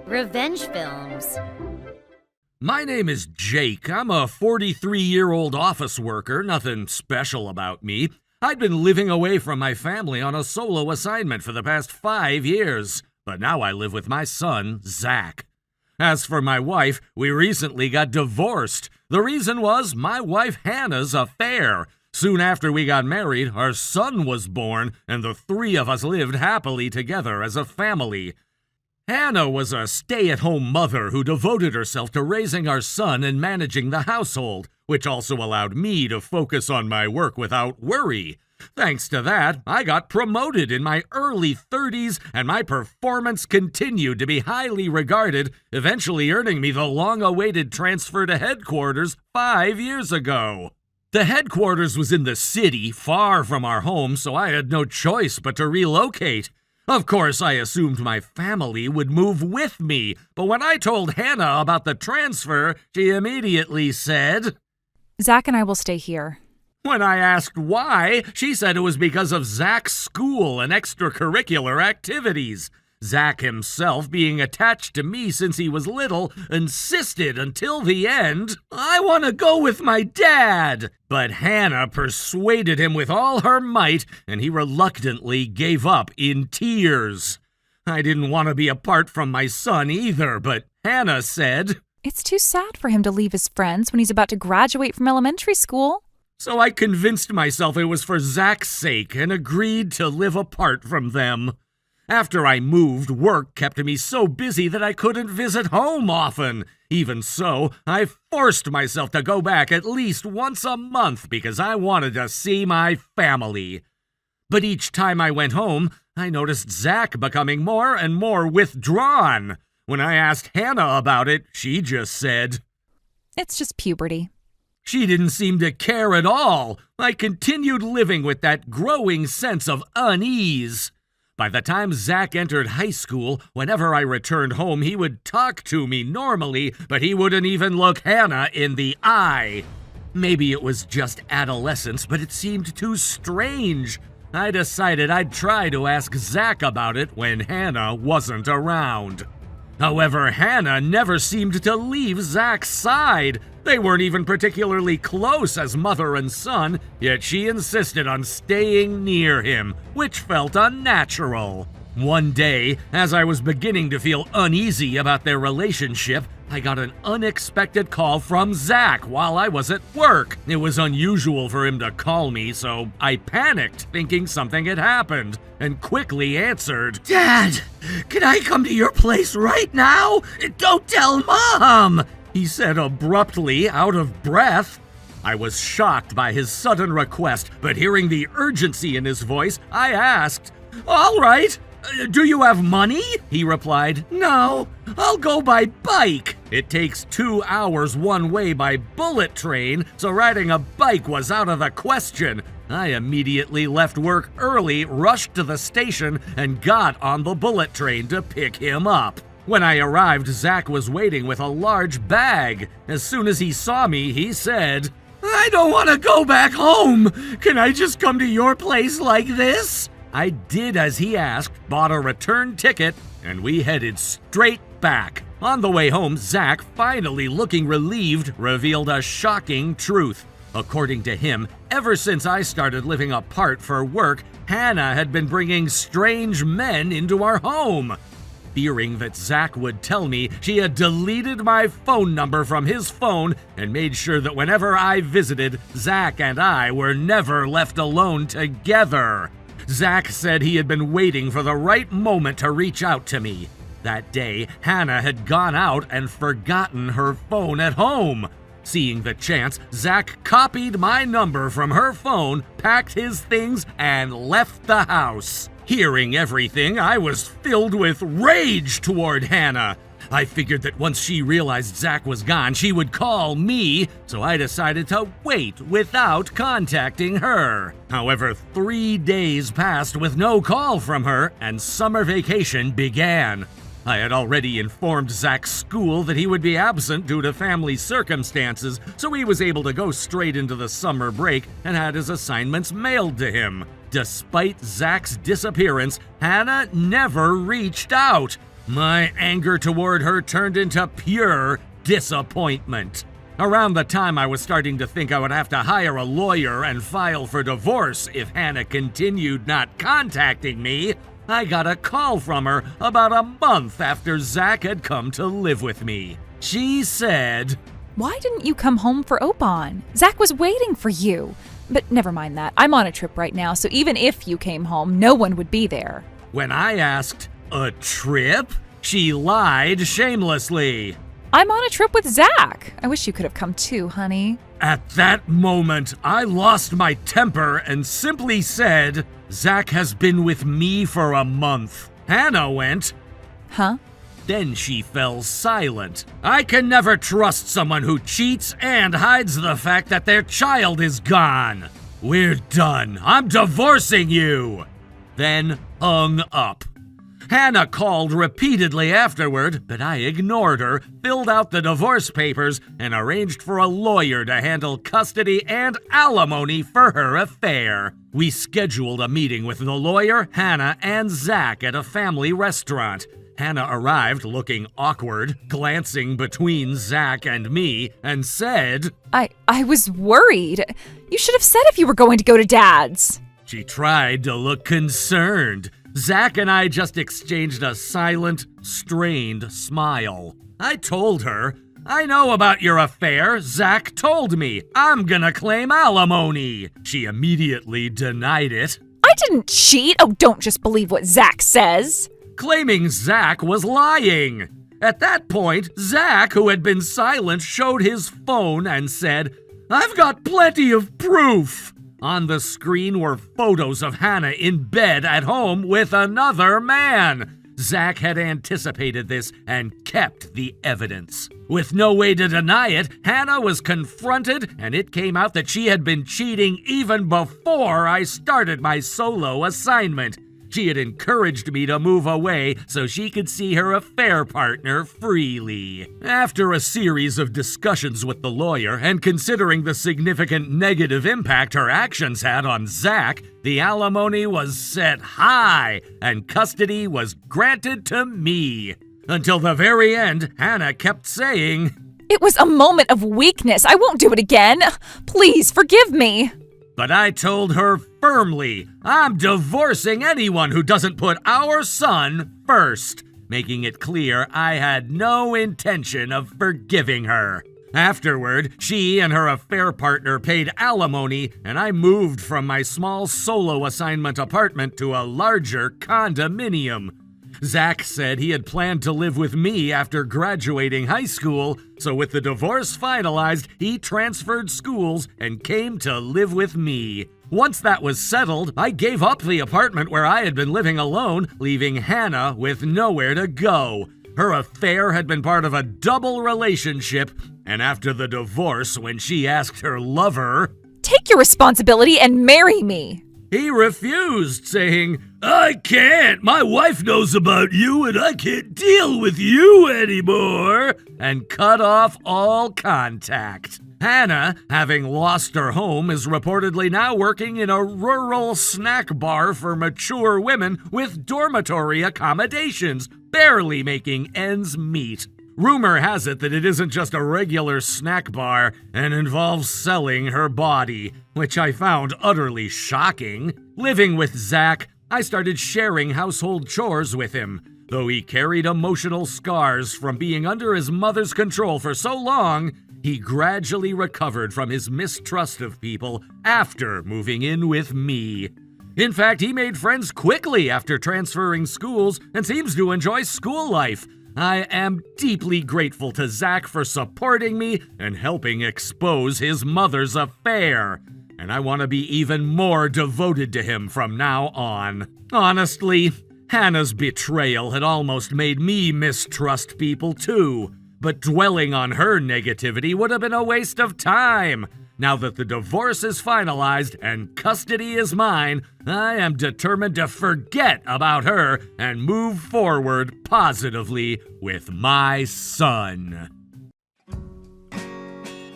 Revenge films. My name is Jake. I'm a 43-year-old office worker, nothing special about me. I'd been living away from my family on a solo assignment for the past 5 years, but now I live with my son, Zach. As for my wife, we recently got divorced. The reason was my wife Hannah's affair. Soon after we got married, our son was born, and the three of us lived happily together as a family. Hannah was a stay-at-home mother who devoted herself to raising our son and managing the household, which also allowed me to focus on my work without worry. Thanks to that, I got promoted in my early 30s, and my performance continued to be highly regarded, eventually earning me the long-awaited transfer to headquarters 5 years ago. The headquarters was in the city, far from our home, so I had no choice but to relocate. Of course, I assumed my family would move with me, but when I told Hannah about the transfer, she immediately said, "Zach and I will stay here." When I asked why, she said it was because of Zach's school and extracurricular activities. Zach himself, being attached to me since he was little, insisted until the end, "I want to go with my dad." But Hannah persuaded him with all her might, and he reluctantly gave up in tears. I didn't want to be apart from my son either, but Hannah said, "It's too sad for him to leave his friends when he's about to graduate from elementary school." So I convinced myself it was for Zach's sake and agreed to live apart from them. After I moved, work kept me so busy that I couldn't visit home often. Even so, I forced myself to go back at least once a month because I wanted to see my family. But each time I went home, I noticed Zach becoming more and more withdrawn. When I asked Hannah about it, she just said, "It's just puberty." She didn't seem to care at all. I continued living with that growing sense of unease. By the time Zach entered high school, whenever I returned home, he would talk to me normally, but he wouldn't even look Hannah in the eye. Maybe it was just adolescence, but it seemed too strange. I decided I'd try to ask Zach about it when Hannah wasn't around. However, Hannah never seemed to leave Zach's side. They weren't even particularly close as mother and son, yet she insisted on staying near him, which felt unnatural. One day, as I was beginning to feel uneasy about their relationship, I got an unexpected call from Zach while I was at work. It was unusual for him to call me, so I panicked, thinking something had happened, and quickly answered, "Dad, can I come to your place right now? Don't tell Mom!" he said abruptly, out of breath. I was shocked by his sudden request, but hearing the urgency in his voice, I asked, "All right. Do you have money?" He replied, "No, I'll go by bike. It takes 2 hours one way by bullet train, so riding a bike was out of the question." I immediately left work early, rushed to the station, and got on the bullet train to pick him up. When I arrived, Zach was waiting with a large bag. As soon as he saw me, he said, "I don't want to go back home. Can I just come to your place like this?" I did as he asked, bought a return ticket, and we headed straight back. On the way home, Zach, finally looking relieved, revealed a shocking truth. According to him, ever since I started living apart for work, Hannah had been bringing strange men into our home. Fearing that Zach would tell me, she had deleted my phone number from his phone and made sure that whenever I visited, Zach and I were never left alone together. Zach said he had been waiting for the right moment to reach out to me. That day, Hannah had gone out and forgotten her phone at home. Seeing the chance, Zach copied my number from her phone, packed his things, and left the house. Hearing everything, I was filled with rage toward Hannah. I figured that once she realized Zach was gone, she would call me, so I decided to wait without contacting her. However, 3 days passed with no call from her, and summer vacation began. I had already informed Zach's school that he would be absent due to family circumstances, so he was able to go straight into the summer break and had his assignments mailed to him. Despite Zach's disappearance, Hannah never reached out. My anger toward her turned into pure disappointment. Around the time I was starting to think I would have to hire a lawyer and file for divorce if Hannah continued not contacting me, I got a call from her about a month after Zach had come to live with me. She said, Why didn't you come home for Opon? Zach was waiting for you. But never mind that. I'm on a trip right now, so even if you came home, no one would be there. When I asked, a trip? She lied shamelessly. I'm on a trip with Zach. I wish you could have come too, honey. At that moment, I lost my temper and simply said, Zach has been with me for a month. Hannah went, Huh? Then she fell silent. I can never trust someone who cheats and hides the fact that their child is gone. We're done. I'm divorcing you. Then hung up. Hannah called repeatedly afterward, but I ignored her, filled out the divorce papers, and arranged for a lawyer to handle custody and alimony for her affair. We scheduled a meeting with the lawyer, Hannah, and Zach at a family restaurant. Hannah arrived looking awkward, glancing between Zach and me, and said, I was worried. You should have said if you were going to go to Dad's. She tried to look concerned. Zach and I just exchanged a silent, strained smile. I told her, I know about your affair. Zach told me. I'm gonna claim alimony. She immediately denied it. I didn't cheat. Oh, don't just believe what Zach says. Claiming Zach was lying. At that point, Zach, who had been silent, showed his phone and said, I've got plenty of proof. On the screen were photos of Hannah in bed at home with another man. Zach had anticipated this and kept the evidence. With no way to deny it, Hannah was confronted, and it came out that she had been cheating even before I started my solo assignment. She had encouraged me to move away so she could see her affair partner freely. After a series of discussions with the lawyer and considering the significant negative impact her actions had on Zach, the alimony was set high and custody was granted to me. Until the very end, Hannah kept saying, It was a moment of weakness. I won't do it again. Please forgive me. But I told her firmly, I'm divorcing anyone who doesn't put our son first, making it clear I had no intention of forgiving her. Afterward, she and her affair partner paid alimony, and I moved from my small solo assignment apartment to a larger condominium. Zach said he had planned to live with me after graduating high school, so with the divorce finalized, he transferred schools and came to live with me. Once that was settled, I gave up the apartment where I had been living alone, leaving Hannah with nowhere to go. Her affair had been part of a double relationship, and after the divorce, when she asked her lover, Take your responsibility and marry me. He refused, saying, I can't. My wife knows about you and I can't deal with you anymore, and cut off all contact. Hannah, having lost her home, is reportedly now working in a rural snack bar for mature women with dormitory accommodations, barely making ends meet. Rumor has it that it isn't just a regular snack bar and involves selling her body, which I found utterly shocking. Living with Zach, I started sharing household chores with him. Though he carried emotional scars from being under his mother's control for so long, he gradually recovered from his mistrust of people after moving in with me. In fact, he made friends quickly after transferring schools and seems to enjoy school life. I am deeply grateful to Zach for supporting me and helping expose his mother's affair. And I want to be even more devoted to him from now on. Honestly, Hannah's betrayal had almost made me mistrust people too. But dwelling on her negativity would have been a waste of time. Now that the divorce is finalized and custody is mine, I am determined to forget about her and move forward positively with my son.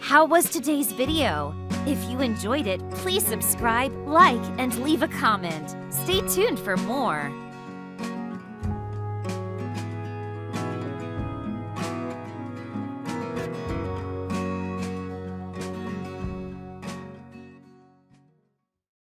How was today's video? If you enjoyed it, please subscribe, like, and leave a comment. Stay tuned for more.